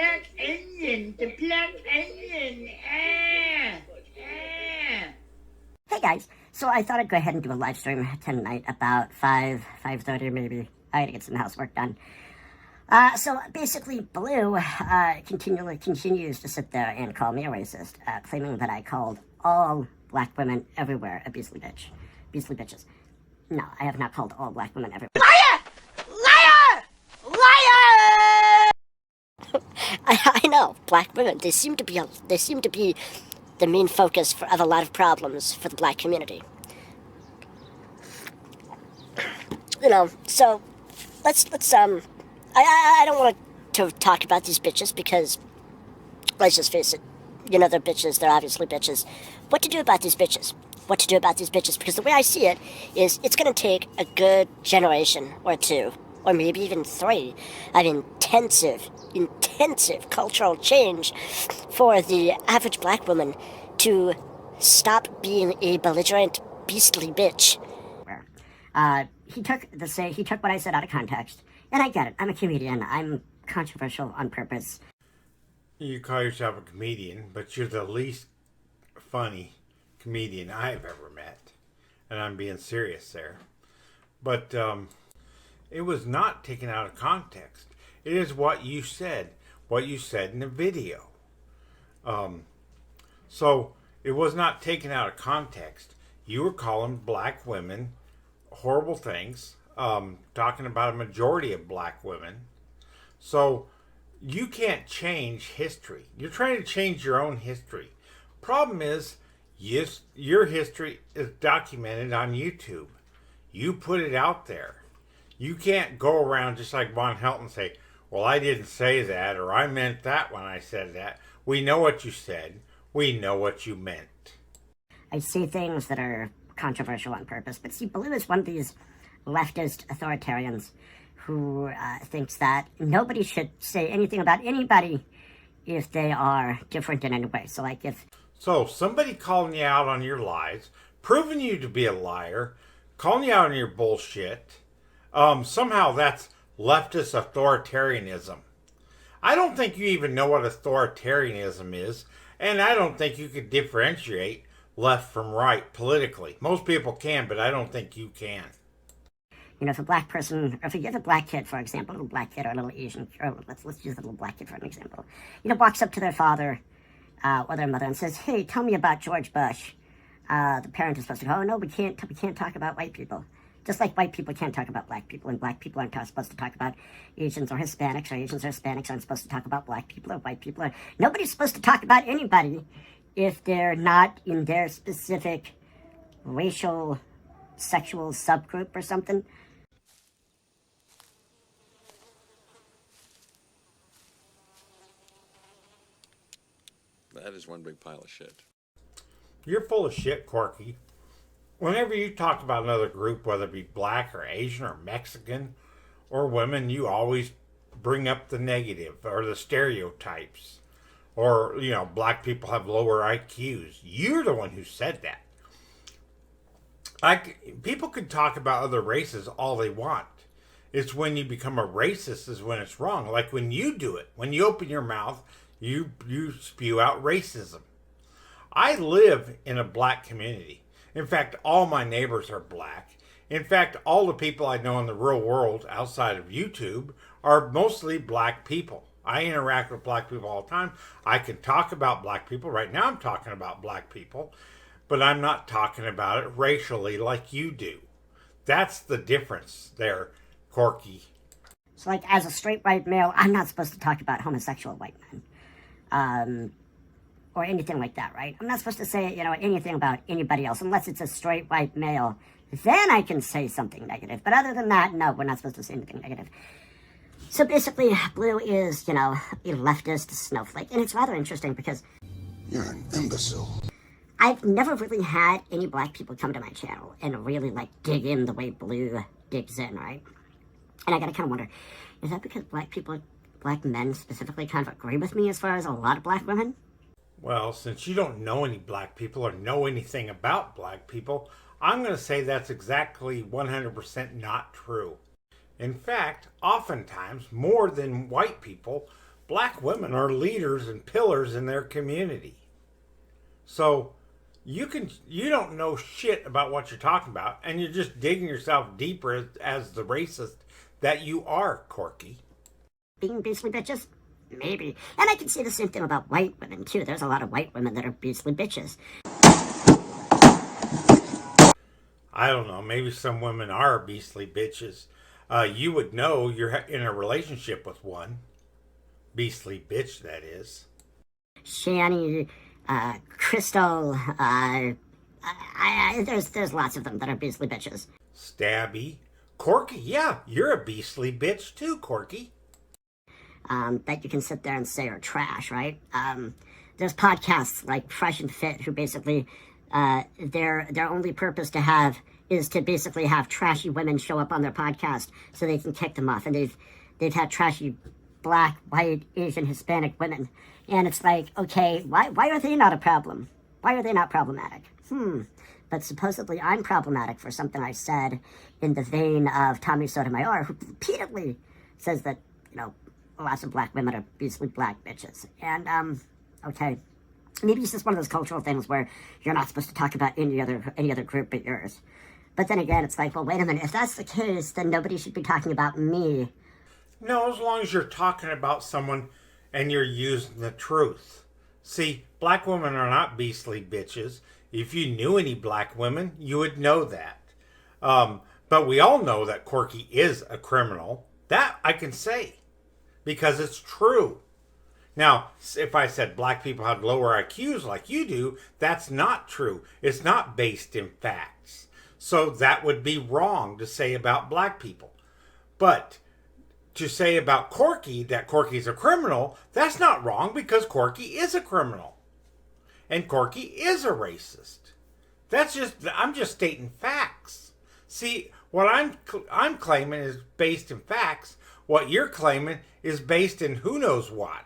black onion, the black onion. Hey guys, so I thought I'd go ahead and do a live stream tonight about 5:30 maybe. I gotta get some housework done. So basically, Blue continues to sit there and call me a racist, claiming that I called all black women everywhere a beastly bitch. Beastly bitches. No, I have not called all black women everywhere. Liar! Liar! Liar! I know, black women, they seem to be the main focus of a lot of problems for the black community. You know, so let's I don't want to talk about these bitches because, let's just face it, you know, they're bitches, they're obviously bitches. What to do about these bitches? What to do about these bitches? Because the way I see it is it's going to take a good generation or two, or maybe even three, of intensive cultural change for the average black woman to stop being a belligerent, beastly bitch. He took what I said out of context. And I get it. I'm a comedian. I'm controversial on purpose. You call yourself a comedian, but you're the least funny comedian I've ever met. And I'm being serious there. But it was not taken out of context. It is what you said in the video. So it was not taken out of context. You were calling black women horrible things. Talking about a majority of black women. So you can't change history. You're trying to change your own history. Problem is, yes, your history is documented on YouTube. You put it out there. You can't go around just like Von Helton and say, well, I didn't say that, or I meant that when I said that. We know what you said. We know what you meant. I say things that are controversial on purpose, but see, Blue is one of these leftist authoritarians who thinks that nobody should say anything about anybody if they are different in any way. So like if... So somebody calling you out on your lies, proving you to be a liar, calling you out on your bullshit, somehow that's leftist authoritarianism. I don't think you even know what authoritarianism is, and I don't think you could differentiate left from right politically. Most people can, but I don't think you can. You know, if a black person, or if you have a black kid, for example, a little black kid or a little Asian, or let's use a little black kid for an example, you know, walks up to their father or their mother and says, hey, tell me about George Bush. The parent is supposed to go, oh, no, we can't talk about white people. Just like white people can't talk about black people, and black people aren't supposed to talk about Asians or Hispanics aren't supposed to talk about black people or white people. Nobody's supposed to talk about anybody if they're not in their specific racial, sexual subgroup or something. That is one big pile of shit. You're full of shit, Corky. Whenever you talk about another group, whether it be black or Asian or Mexican or women, you always bring up the negative or the stereotypes. Or, you know, black people have lower IQs. You're the one who said that. People can talk about other races all they want. It's when you become a racist is when it's wrong. Like when you do it. When you open your mouth, you spew out racism. I live in a black community. In fact, all my neighbors are black. In fact, all the people I know in the real world outside of YouTube are mostly black people. I interact with black people all the time. I can talk about black people. Right now I'm talking about black people. But I'm not talking about it racially like you do. That's the difference there, Corky. So like as a straight white male, I'm not supposed to talk about homosexual white men. Or anything like that, right? I'm not supposed to say, you know, anything about anybody else unless it's a straight white male. Then I can say something negative. But other than that, no, we're not supposed to say anything negative. So basically, Blue is, you know, a leftist snowflake. And it's rather interesting because... You're an imbecile. I've never really had any black people come to my channel and really, like, dig in the way Blue digs in, right? And I gotta kind of wonder, is that because black men specifically kind of agree with me as far as a lot of black women? Well, since you don't know any black people or know anything about black people, I'm going to say that's exactly 100% not true. In fact, oftentimes, more than white people, Black women are leaders and pillars in their community. So you don't know shit about what you're talking about, and you're just digging yourself deeper as the racist that you are, Corky. Being beastly bitches? Maybe. And I can say the same thing about white women, too. There's a lot of white women that are beastly bitches. I don't know. Maybe some women are beastly bitches. You would know you're in a relationship with one. Beastly bitch, that is. Shani, Crystal, there's lots of them that are beastly bitches. Stabby. Corky, yeah, you're a beastly bitch too, Corky. That you can sit there and say are trash, right? There's podcasts like Fresh and Fit who basically, their only purpose is to basically have trashy women show up on their podcast so they can kick them off. And they've had trashy Black, white, Asian, Hispanic women. And it's like, okay, why are they not a problem? Why are they not problematic? But supposedly I'm problematic for something I said in the vein of Tommy Sotomayor, who repeatedly says that, lots of black women are beastly black bitches. And, okay, maybe it's just one of those cultural things where you're not supposed to talk about any other group but yours. But then again, it's like, well, wait a minute, if that's the case, then nobody should be talking about me. No, as long as you're talking about someone and you're using the truth. See, black women are not beastly bitches. If you knew any black women, you would know that. But we all know that Corky is a criminal. That I can say. Because it's true. Now, if I said black people have lower IQs like you do, that's not true. It's not based in facts. So that would be wrong to say about black people. But to say about Corky that Corky's a criminal, that's not wrong because Corky is a criminal. And Corky is a racist. I'm just stating facts. See, what I'm claiming is based in facts. What you're claiming is based in who knows what,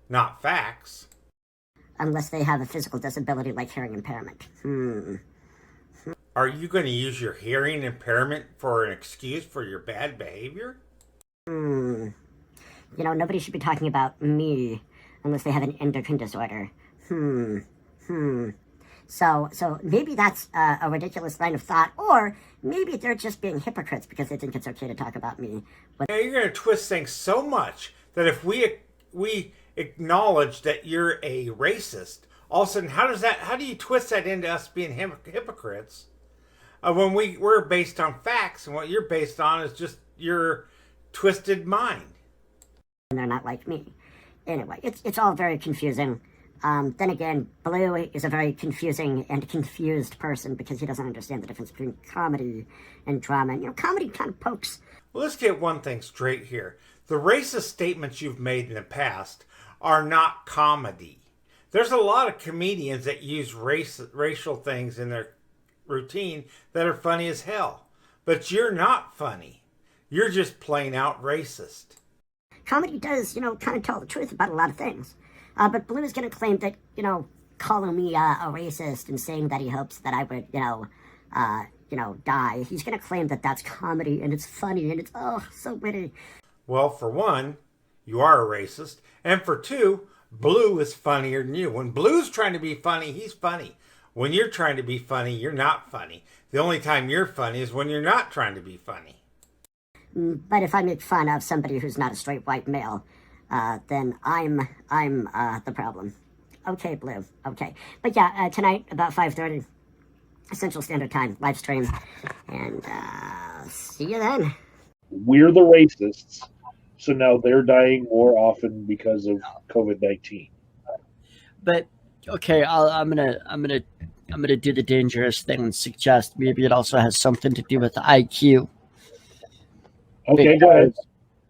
not facts. Unless they have a physical disability like hearing impairment. Are you going to use your hearing impairment for an excuse for your bad behavior? Nobody should be talking about me unless they have an endocrine disorder. So maybe that's a ridiculous line of thought, or maybe they're just being hypocrites because they think it's okay to talk about me. But now you're going to twist things so much that if we acknowledge that you're a racist, all of a sudden, how do you twist that into us being hypocrites when we're based on facts, and what you're based on is just your twisted mind? they're not like me. Anyway, it's all very confusing. Then again, Blue is a very confusing and confused person because he doesn't understand the difference between comedy and drama. And, comedy kind of pokes. Well, let's get one thing straight here. The racist statements you've made in the past are not comedy. There's a lot of comedians that use racial things in their routine that are funny as hell. But you're not funny. You're just plain out racist. Comedy does, kind of tell the truth about a lot of things. But Blue is going to claim that, calling me a racist and saying that he hopes that I would, die. He's going to claim that that's comedy and it's funny and it's, so witty. Well, for one, you are a racist. And for two, Blue is funnier than you. When Blue's trying to be funny, he's funny. When you're trying to be funny, you're not funny. The only time you're funny is when you're not trying to be funny. But if I make fun of somebody who's not a straight white male, then I'm the problem. Okay, Blue. Okay. But yeah, tonight about 5:30 Central Standard Time, live stream. And see you then. We're the racists, so now they're dying more often because of COVID-19. But okay, I'm gonna do the dangerous thing and suggest maybe it also has something to do with IQ. Okay, go ahead.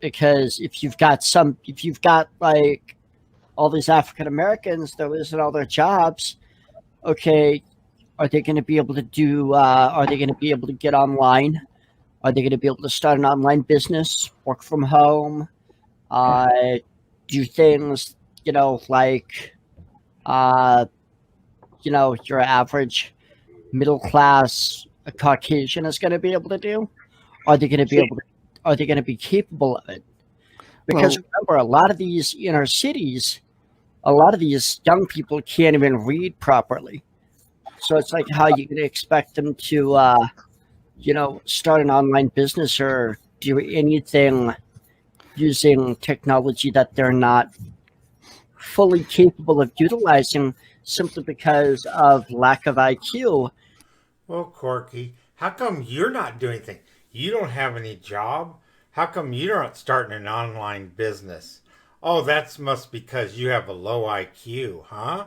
Because if you've got like all these African Americans that losing all their jobs, okay, are they going to be able to do? Are they going to be able to get online? Are they going to be able to start an online business, work from home, do things, like, your average middle class Caucasian is going to be able to do? Are they going to be able to? Are they going to be capable of it? Because remember, a lot of these inner cities, a lot of these young people can't even read properly. So it's like, how you gonna expect them to, start an online business or do anything using technology that they're not fully capable of utilizing simply because of lack of IQ. Well, Corky, how come you're not doing anything? You don't have any job? How come you're not starting an online business? Oh, that's must because you have a low IQ, huh?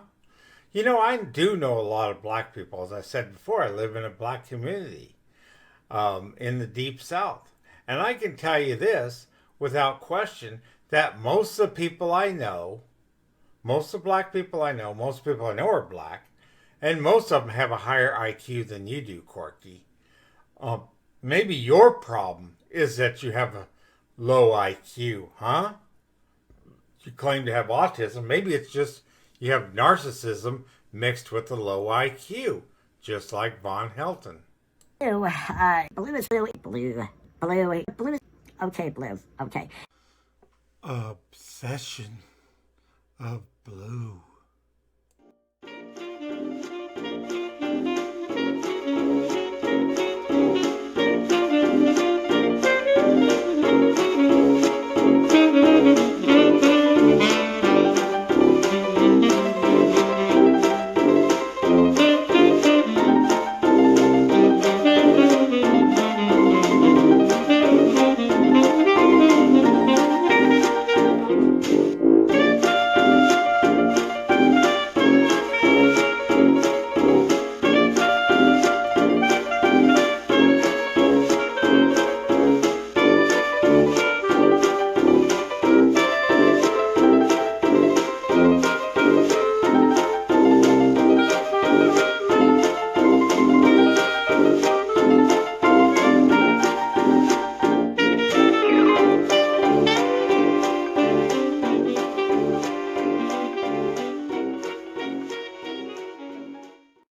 You know, I do know a lot of black people. As I said before, I live in a black community in the deep south. And I can tell you this without question that most of the people I know, most of the black people I know, most people I know are black, and most of them have a higher IQ than you do, Corky. Maybe your problem is that you have a low IQ, huh? You claim to have autism. Maybe it's just you have narcissism mixed with a low IQ, just like Von Helton. Blue is blue. Blue is okay. Blue. Okay. Obsession of blue.